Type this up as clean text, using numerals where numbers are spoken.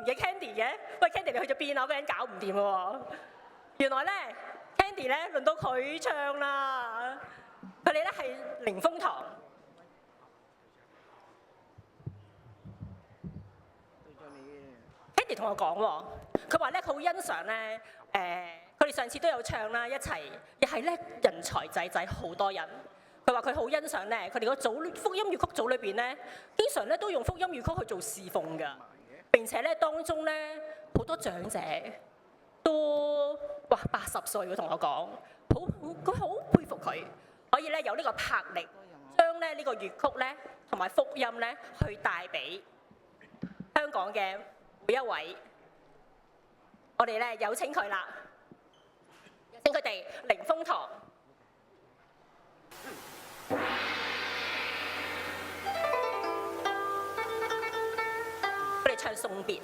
唔記 Candy 嘅？喂，Candy 你去咗邊啊？嗰個人搞唔掂喎。原來咧 Candy 咧輪到佢唱啦。佢哋咧係凌風堂。Candy 同我講喎，佢話咧佢好欣賞咧佢哋上次都有唱啦，一齊亦係咧人才濟濟好多人。佢話佢好欣賞咧，佢哋個組福音粵曲組裏邊咧，經常咧都用福音粵曲去做侍奉㗎。並且咧當中咧好多長者都哇80歲，佢同我講，佢好佩服佢，可以咧有呢個魄力，將咧呢個粵曲咧同埋福音咧去帶俾香港嘅每一位。我哋咧有請佢啦，有請佢哋凌風堂。佢哋唱送別。